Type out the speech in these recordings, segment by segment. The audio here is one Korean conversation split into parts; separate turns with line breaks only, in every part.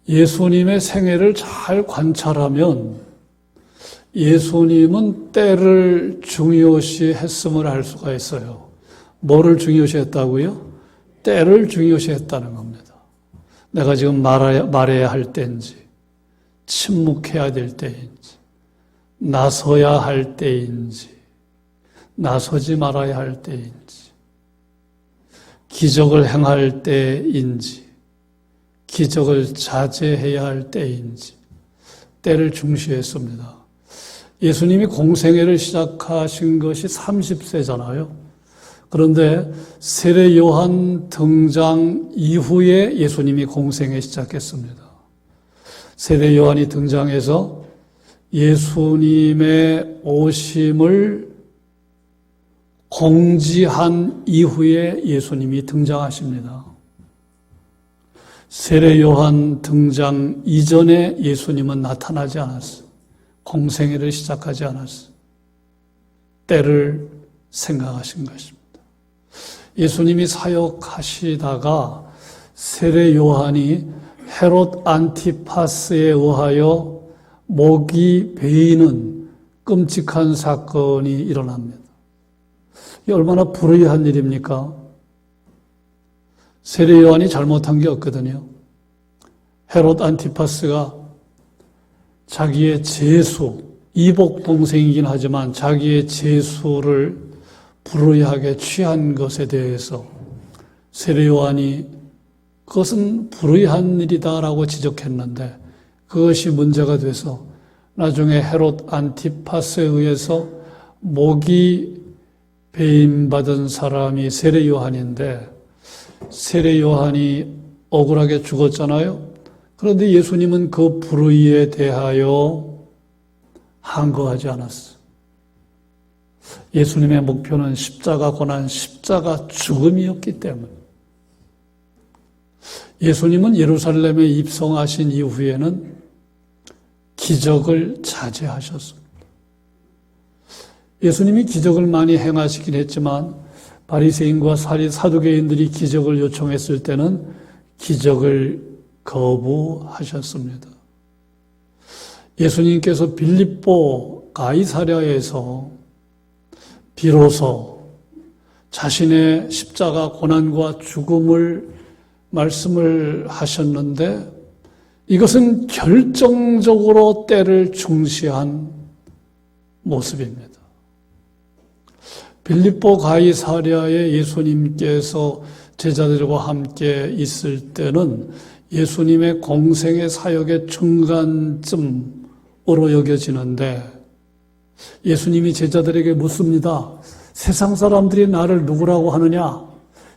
예수님의 생애를 잘 관찰하면 예수님은 때를 중요시 했음을 알 수가 있어요. 뭐를 중요시 했다고요? 때를 중요시 했다는 겁니다. 내가 지금 말해야 할 때인지, 침묵해야 될 때인지, 나서야 할 때인지, 나서지 말아야 할 때인지, 기적을 행할 때인지, 기적을 자제해야 할 때인지, 때를 중시했습니다. 예수님이 공생애를 시작하신 것이 30세잖아요. 그런데 세례 요한 등장 이후에 예수님이 공생애 시작했습니다. 세례 요한이 등장해서 예수님의 오심을 공지한 이후에 예수님이 등장하십니다. 세례 요한 등장 이전에 예수님은 나타나지 않았어요. 공생애를 시작하지 않았어요. 때를 생각하신 것입니다. 예수님이 사역하시다가 세례 요한이 헤롯 안티파스에 의하여 목이 베이는 끔찍한 사건이 일어납니다. 이게 얼마나 불의한 일입니까? 세례 요한이 잘못한 게 없거든요. 헤롯 안티파스가 자기의 제수, 이복 동생이긴 하지만 자기의 제수를 불의하게 취한 것에 대해서 세례 요한이 그것은 불의한 일이다라고 지적했는데 그것이 문제가 돼서 나중에 헤롯 안티파스에 의해서 목이 배임받은 사람이 세례 요한인데 세례 요한이 억울하게 죽었잖아요. 그런데 예수님은 그 불의에 대하여 항거하지 않았어요. 예수님의 목표는 십자가 고난, 십자가 죽음이었기 때문에 예수님은 예루살렘에 입성하신 이후에는 기적을 자제하셨습니다. 예수님이 기적을 많이 행하시긴 했지만 바리새인과 사두개인들이 기적을 요청했을 때는 기적을 거부하셨습니다. 예수님께서 빌립보 가이사랴에서 비로소 자신의 십자가 고난과 죽음을 말씀을 하셨는데 이것은 결정적으로 때를 중시한 모습입니다. 빌립보 가이사랴에 예수님께서 제자들과 함께 있을 때는 예수님의 공생의 사역의 중간쯤으로 여겨지는데 예수님이 제자들에게 묻습니다. 세상 사람들이 나를 누구라고 하느냐?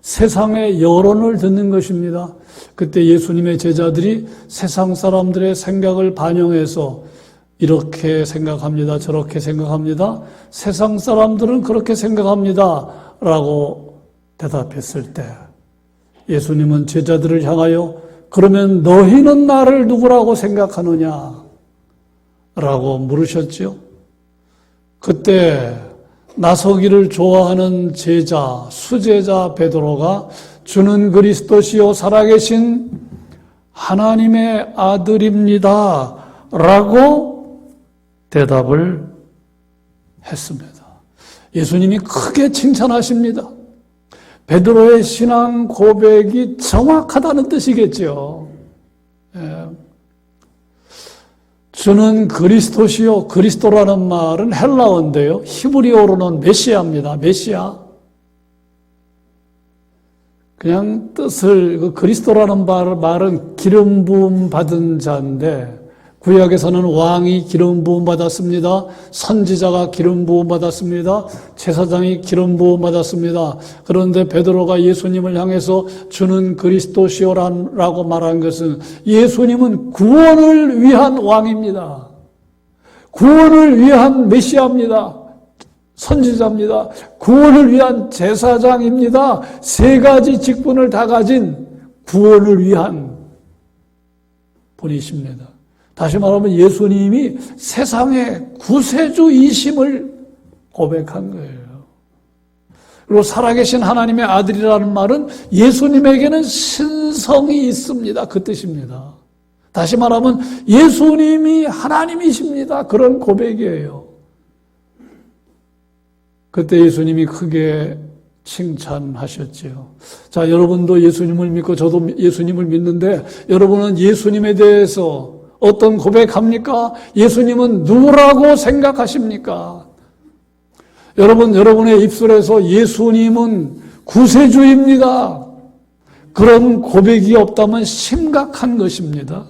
세상의 여론을 듣는 것입니다. 그때 예수님의 제자들이 세상 사람들의 생각을 반영해서 이렇게 생각합니다. 저렇게 생각합니다. 세상 사람들은 그렇게 생각합니다. 라고 대답했을 때 예수님은 제자들을 향하여 그러면 너희는 나를 누구라고 생각하느냐? 라고 물으셨죠. 그때 나서기를 좋아하는 제자, 수제자 베드로가 주는 그리스도시요 살아계신 하나님의 아들입니다. 라고 대답을 했습니다. 예수님이 크게 칭찬하십니다. 베드로의 신앙 고백이 정확하다는 뜻이겠죠. 예. 주는 그리스도시요. 그리스도라는 말은 헬라어인데요. 히브리어로는 메시아입니다. 메시아. 그냥 뜻을, 그리스도라는 말은 기름 부음 받은 자인데, 구약에서는 왕이 기름 부음 받았습니다. 선지자가 기름 부음 받았습니다. 제사장이 기름 부음 받았습니다. 그런데 베드로가 예수님을 향해서 주는 그리스도시오라고 말한 것은 예수님은 구원을 위한 왕입니다. 구원을 위한 메시아입니다. 선지자입니다. 구원을 위한 제사장입니다. 세 가지 직분을 다 가진 구원을 위한 분이십니다. 다시 말하면 예수님이 세상의 구세주이심을 고백한 거예요. 그리고 살아계신 하나님의 아들이라는 말은 예수님에게는 신성이 있습니다. 그 뜻입니다. 다시 말하면 예수님이 하나님이십니다. 그런 고백이에요. 그때 예수님이 크게 칭찬하셨지요. 자, 여러분도 예수님을 믿고 저도 예수님을 믿는데 여러분은 예수님에 대해서 어떤 고백합니까? 예수님은 누구라고 생각하십니까? 여러분, 여러분의 입술에서 예수님은 구세주입니다. 그런 고백이 없다면 심각한 것입니다.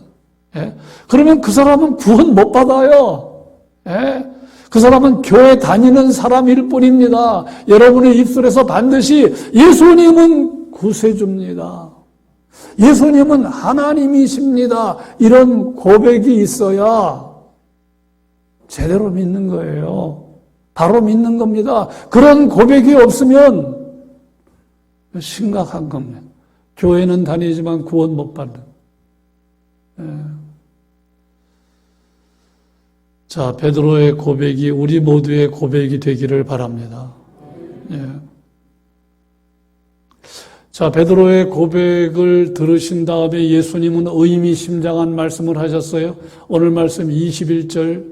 예? 그러면 그 사람은 구원 못 받아요. 예? 그 사람은 교회 다니는 사람일 뿐입니다. 여러분의 입술에서 반드시 예수님은 구세주입니다. 예수님은 하나님이십니다. 이런 고백이 있어야 제대로 믿는 거예요. 바로 믿는 겁니다. 그런 고백이 없으면 심각한 겁니다. 교회는 다니지만 구원 못 받는. 자, 베드로의 고백이 우리 모두의 고백이 되기를 바랍니다. 예. 자, 베드로의 고백을 들으신 다음에 예수님은 의미심장한 말씀을 하셨어요. 오늘 말씀 21절,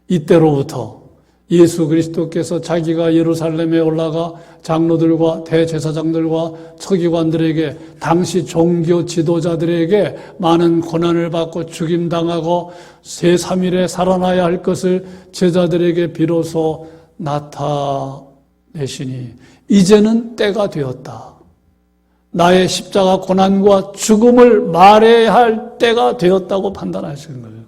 이때로부터 예수 그리스도께서 자기가 예루살렘에 올라가 장로들과 대제사장들과 서기관들에게 당시 종교 지도자들에게 많은 고난을 받고 죽임당하고 제3일에 살아나야 할 것을 제자들에게 비로소 나타내시니 이제는 때가 되었다. 나의 십자가 고난과 죽음을 말해야 할 때가 되었다고 판단하시는 거예요.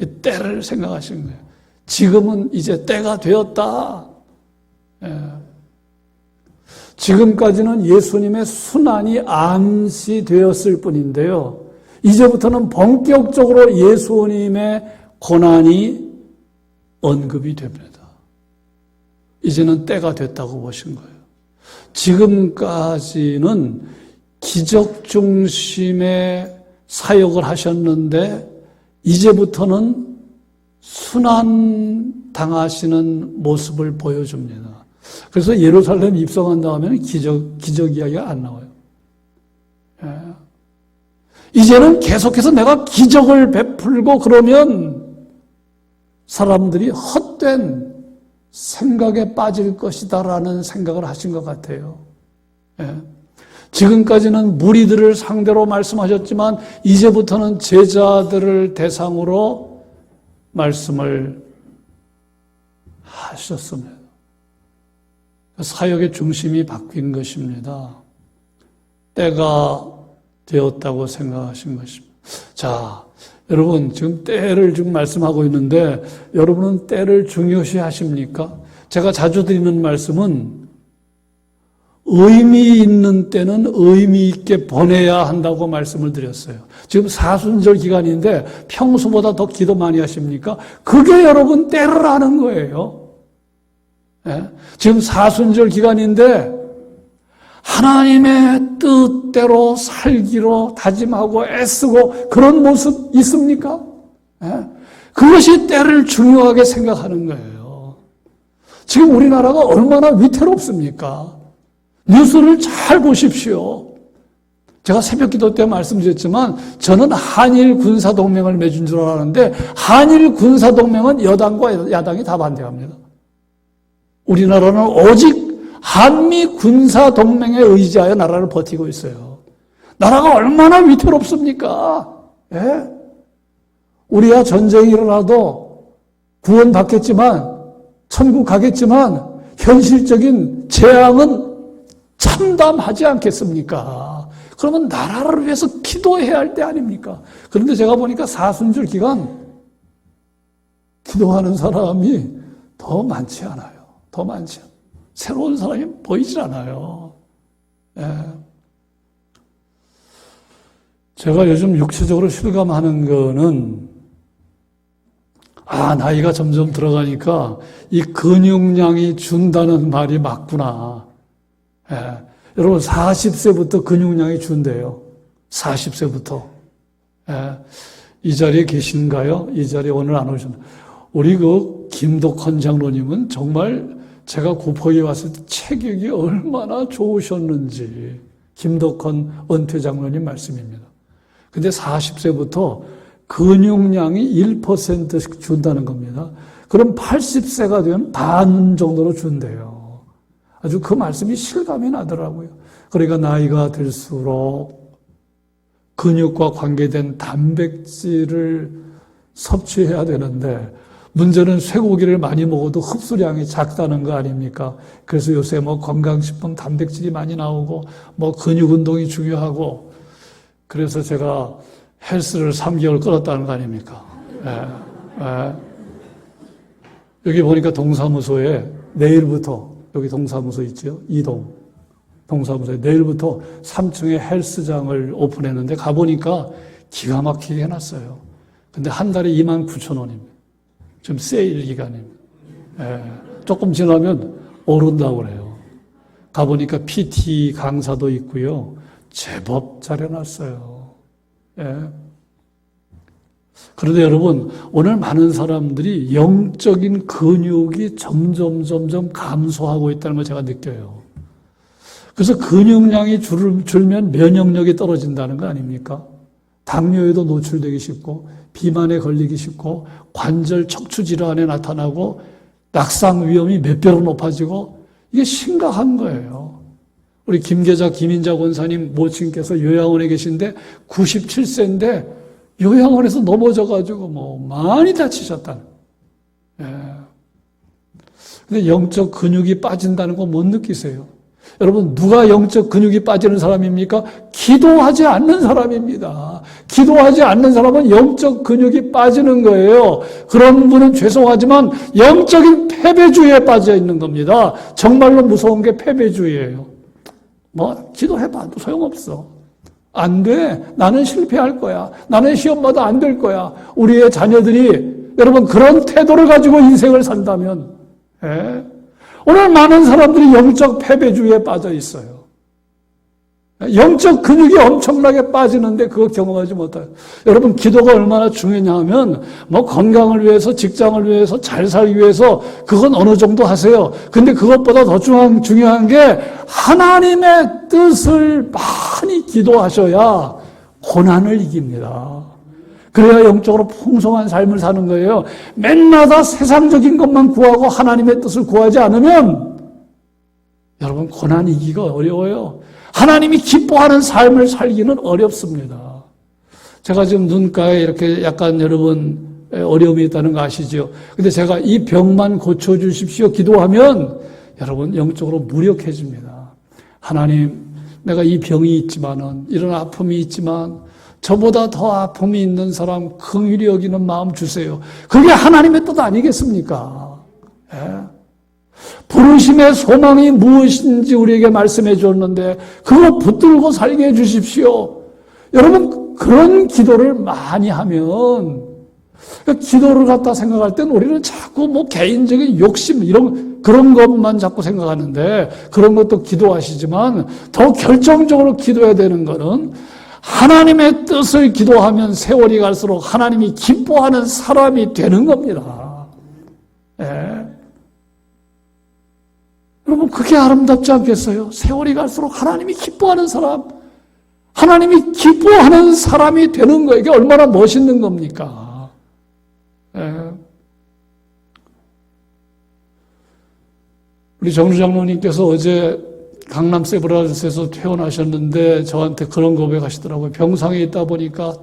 이 때를 생각하시는 거예요. 지금은 이제 때가 되었다. 예. 지금까지는 예수님의 순환이 암시되었을 뿐인데요. 이제부터는 본격적으로 예수님의 고난이 언급이 됩니다. 이제는 때가 됐다고 보신 거예요. 지금까지는 기적 중심의 사역을 하셨는데 이제부터는 순환 당하시는 모습을 보여줍니다. 그래서 예루살렘 입성한 다음에는 기적 이야기가 안 나와요. 예. 이제는 계속해서 내가 기적을 베풀고 그러면 사람들이 헛된 생각에 빠질 것이다라는 생각을 하신 것 같아요. 예. 지금까지는 무리들을 상대로 말씀하셨지만 이제부터는 제자들을 대상으로 말씀을 하셨습니다. 사역의 중심이 바뀐 것입니다. 때가 되었다고 생각하신 것입니다. 자, 여러분 지금 때를 지금 말씀하고 있는데 여러분은 때를 중요시 하십니까? 제가 자주 드리는 말씀은 의미 있는 때는 의미 있게 보내야 한다고 말씀을 드렸어요. 지금 사순절 기간인데 평소보다 더 기도 많이 하십니까? 그게 여러분 때를 아는 거예요. 예? 지금 사순절 기간인데 하나님의 뜻대로 살기로 다짐하고 애쓰고 그런 모습 있습니까? 예? 그것이 때를 중요하게 생각하는 거예요. 지금 우리나라가 얼마나 위태롭습니까? 뉴스를 잘 보십시오. 제가 새벽기도 때 말씀드렸지만 저는 한일 군사동맹을 맺은 줄 알았는데 한일 군사동맹은 여당과 야당이 다 반대합니다. 우리나라는 오직 한미 군사동맹에 의지하여 나라를 버티고 있어요. 나라가 얼마나 위태롭습니까? 예? 우리야 전쟁이 일어나도 구원받겠지만 천국 가겠지만 현실적인 재앙은 참담하지 않겠습니까? 그러면 나라를 위해서 기도해야 할 때 아닙니까? 그런데 제가 보니까 사순절 기간 기도하는 사람이 더 많지 않아요. 더 많지 않아요. 새로운 사람이 보이질 않아요. 예. 제가 요즘 육체적으로 실감하는 거는 나이가 점점 들어가니까 이 근육량이 준다는 말이 맞구나. 예. 여러분 40세부터 근육량이 준대요. 40세부터. 예. 이 자리에 계신가요? 이 자리에 오늘 안 오셨나요? 우리 김덕헌 장로님은 정말 제가 구포에 왔을 때 체격이 얼마나 좋으셨는지 김덕헌 은퇴 장로님 말씀입니다. 근데 40세부터 근육량이 1%씩 준다는 겁니다. 그럼 80세가 되면 반 정도로 준대요. 아주 그 말씀이 실감이 나더라고요. 그러니까 나이가 들수록 근육과 관계된 단백질을 섭취해야 되는데 문제는 쇠고기를 많이 먹어도 흡수량이 작다는 거 아닙니까? 그래서 요새 뭐 건강식품 단백질이 많이 나오고 뭐 근육 운동이 중요하고 그래서 제가 헬스를 3개월 끊었다는 거 아닙니까? 예, 예. 여기 보니까 동사무소에 내일부터 여기 동사무소 있죠? 이동 동사무소에 내일부터 3층에 헬스장을 오픈했는데 가보니까 기가 막히게 해놨어요. 근데 한 달에 29,000원입니다. 지금 세일 기간입니다. 예, 조금 지나면 오른다고 그래요. 가보니까 PT 강사도 있고요. 제법 잘 해놨어요. 예. 그런데 여러분, 오늘 많은 사람들이 영적인 근육이 점점 감소하고 있다는 걸 제가 느껴요. 그래서 근육량이 줄면 면역력이 떨어진다는 거 아닙니까? 당뇨에도 노출되기 쉽고 비만에 걸리기 쉽고 관절 척추 질환에 나타나고 낙상 위험이 몇 배로 높아지고 이게 심각한 거예요. 우리 김인자 권사님 모친께서 요양원에 계신데 97세인데 요양원에서 넘어져가지고 뭐 많이 다치셨다는. 예. 근데 영적 근육이 빠진다는 거 못 느끼세요? 여러분, 누가 영적 근육이 빠지는 사람입니까? 기도하지 않는 사람입니다. 기도하지 않는 사람은 영적 근육이 빠지는 거예요. 그런 분은 죄송하지만 영적인 패배주의에 빠져 있는 겁니다. 정말로 무서운 게 패배주의예요. 뭐 기도해봐도 소용없어. 안 돼. 나는 실패할 거야. 나는 시험마다 안 될 거야. 우리의 자녀들이 여러분 그런 태도를 가지고 인생을 산다면 예? 오늘 많은 사람들이 영적 패배주의에 빠져 있어요. 영적 근육이 엄청나게 빠지는데 그거 경험하지 못해요. 여러분 기도가 얼마나 중요냐 하면 뭐 건강을 위해서 직장을 위해서 잘 살기 위해서 그건 어느 정도 하세요. 근데 그것보다 더 중요한 게 하나님의 뜻을 많이 기도하셔야 고난을 이깁니다. 그래야 영적으로 풍성한 삶을 사는 거예요. 맨마다 세상적인 것만 구하고 하나님의 뜻을 구하지 않으면 여러분 고난 이기기가 어려워요. 하나님이 기뻐하는 삶을 살기는 어렵습니다. 제가 지금 눈가에 이렇게 약간 여러분 어려움이 있다는 거 아시죠? 근데 제가 이 병만 고쳐주십시오 기도하면 여러분 영적으로 무력해집니다. 하나님, 내가 이 병이 있지만은 이런 아픔이 있지만 저보다 더 아픔이 있는 사람 긍휼히 여기는 마음 주세요. 그게 하나님의 뜻 아니겠습니까? 예? 부르심의 소망이 무엇인지 우리에게 말씀해 줬는데 그거 붙들고 살게 해 주십시오. 여러분 그런 기도를 많이 하면 기도를 갖다 생각할 땐 우리는 자꾸 뭐 개인적인 욕심 그런 것만 자꾸 생각하는데 그런 것도 기도하시지만 더 결정적으로 기도해야 되는 거는 하나님의 뜻을 기도하면 세월이 갈수록 하나님이 기뻐하는 사람이 되는 겁니다. 예. 여러분 그게 아름답지 않겠어요? 세월이 갈수록 하나님이 기뻐하는 사람, 하나님이 기뻐하는 사람이 되는 거 이게 얼마나 멋있는 겁니까? 예. 우리 정주 장로님께서 어제 강남 세브란스에서 퇴원하셨는데 저한테 그런 고백하시더라고요. 병상에 있다 보니까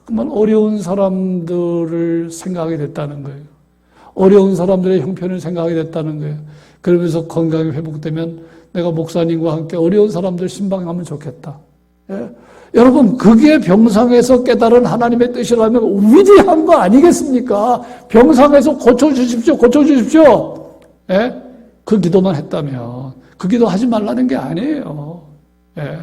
정말 어려운 사람들을 생각하게 됐다는 거예요. 어려운 사람들의 형편을 생각하게 됐다는 거예요. 그러면서 건강이 회복되면 내가 목사님과 함께 어려운 사람들 신방하면 좋겠다. 예? 여러분 그게 병상에서 깨달은 하나님의 뜻이라면 위대한 거 아니겠습니까? 병상에서 고쳐주십시오. 예? 그 기도만 했다면 그 기도 하지 말라는 게 아니에요. 예.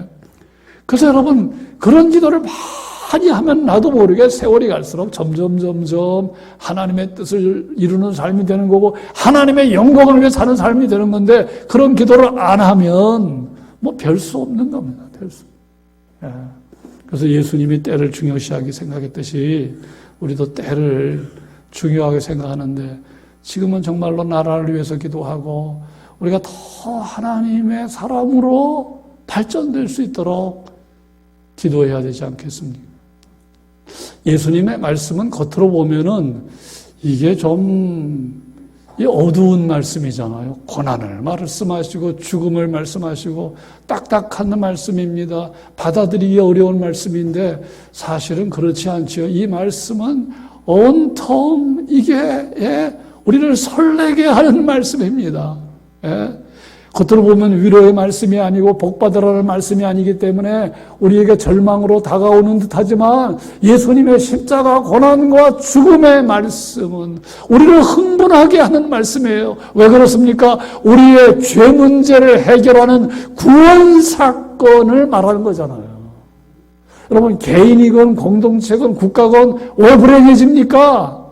그래서 여러분 그런 기도를 많이 하면 나도 모르게 세월이 갈수록 점점 하나님의 뜻을 이루는 삶이 되는 거고 하나님의 영광을 위해 사는 삶이 되는 건데 그런 기도를 안 하면 뭐 별 수 없는 겁니다. 별 수. 예. 그래서 예수님이 때를 중요시하게 생각했듯이 우리도 때를 중요하게 생각하는데 지금은 정말로 나라를 위해서 기도하고 우리가 더 하나님의 사람으로 발전될 수 있도록 기도해야 되지 않겠습니까? 예수님의 말씀은 겉으로 보면은 이게 좀 어두운 말씀이잖아요. 고난을 말씀하시고 죽음을 말씀하시고 딱딱한 말씀입니다. 받아들이기 어려운 말씀인데 사실은 그렇지 않지요. 이 말씀은 온통 이게 우리를 설레게 하는 말씀입니다. 겉으로 보면 위로의 말씀이 아니고 복받으라는 말씀이 아니기 때문에 우리에게 절망으로 다가오는 듯하지만 예수님의 십자가 고난과 죽음의 말씀은 우리를 흥분하게 하는 말씀이에요. 왜 그렇습니까? 우리의 죄 문제를 해결하는 구원 사건을 말하는 거잖아요. 여러분, 개인이건 공동체건 국가건 왜 불행해집니까?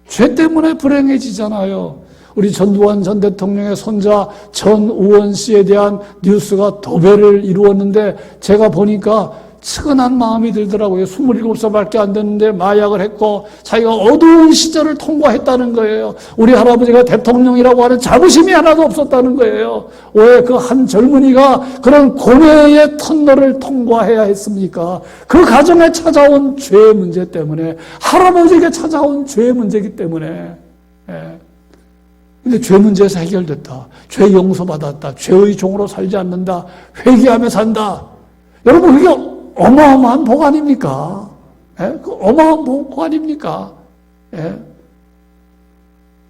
죄 때문에 불행해지잖아요. 우리 전두환 전 대통령의 손자 전우원 씨에 대한 뉴스가 도배를 이루었는데 제가 보니까 측은한 마음이 들더라고요. 27살밖에 안 됐는데 마약을 했고 자기가 어두운 시절을 통과했다는 거예요. 우리 할아버지가 대통령이라고 하는 자부심이 하나도 없었다는 거예요. 왜 그 한 젊은이가 그런 고뇌의 터널을 통과해야 했습니까? 그 가정에 찾아온 죄의 문제 때문에, 할아버지에게 찾아온 죄의 문제이기 때문에. 근데 죄 문제에서 해결됐다. 죄 용서받았다. 죄의 종으로 살지 않는다. 회개하며 산다. 여러분, 그게 어마어마한 복 아닙니까? 그 어마어마한 복 아닙니까?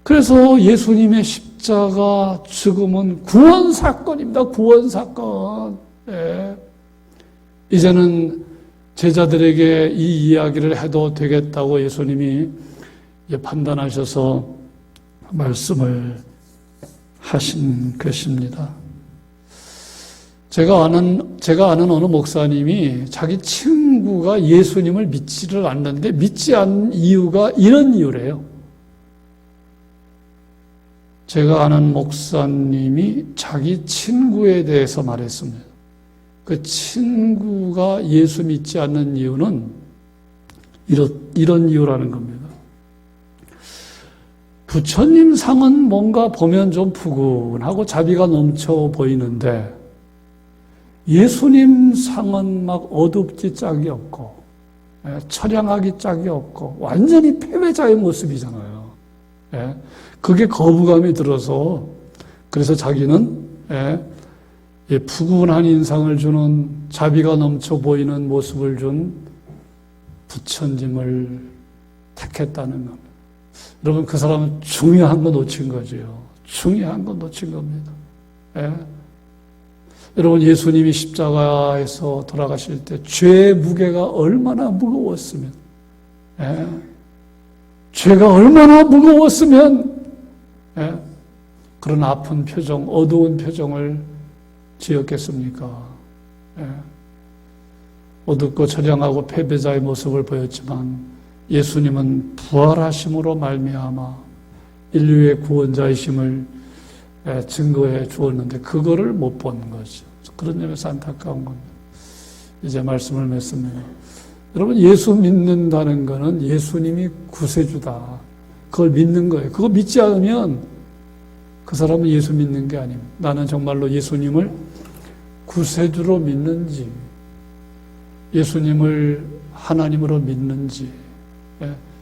그래서 예수님의 십자가 죽음은 구원 사건입니다. 구원 사건. 이제는 제자들에게 이 이야기를 해도 되겠다고 예수님이 판단하셔서 말씀을 하신 것입니다. 제가 아는 어느 목사님이 자기 친구가 예수님을 믿지를 않는데 믿지 않는 이유가 이런 이유래요. 제가 아는 목사님이 자기 친구에 대해서 말했습니다. 그 친구가 예수 믿지 않는 이유는 이런 이유라는 겁니다. 부처님 상은 뭔가 보면 좀 푸근하고 자비가 넘쳐 보이는데 예수님 상은 막 어둡기 짝이 없고 처량하기 짝이 없고 완전히 패배자의 모습이잖아요. 그게 거부감이 들어서 그래서 자기는 푸근한 인상을 주는 자비가 넘쳐 보이는 모습을 준 부처님을 택했다는 겁니다. 여러분, 그 사람은 중요한 거 놓친 거죠. 중요한 거 놓친 겁니다. 여러분, 예수님이 십자가에서 돌아가실 때 죄의 무게가 얼마나 무거웠으면, 죄가 얼마나 무거웠으면 그런 아픈 표정, 어두운 표정을 지었겠습니까? 어둡고 처량하고 패배자의 모습을 보였지만 예수님은 부활하심으로 말미암아 인류의 구원자이심을 증거해 주었는데 그거를 못 본 거죠. 그런 점에서 안타까운 겁니다. 이제 말씀을 맺습니다. 여러분, 예수 믿는다는 거는 예수님이 구세주다. 그걸 믿는 거예요. 그거 믿지 않으면 그 사람은 예수 믿는 게 아닙니다. 나는 정말로 예수님을 구세주로 믿는지, 예수님을 하나님으로 믿는지,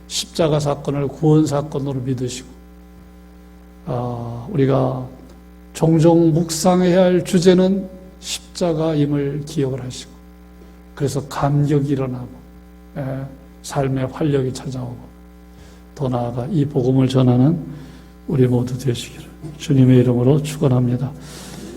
십자가 사건을 구원 사건으로 믿으시고, 우리가 종종 묵상해야 할 주제는 십자가임을 기억을 하시고, 그래서 감격이 일어나고, 삶의 활력이 찾아오고, 더 나아가 이 복음을 전하는 우리 모두 되시기를 주님의 이름으로 축원합니다.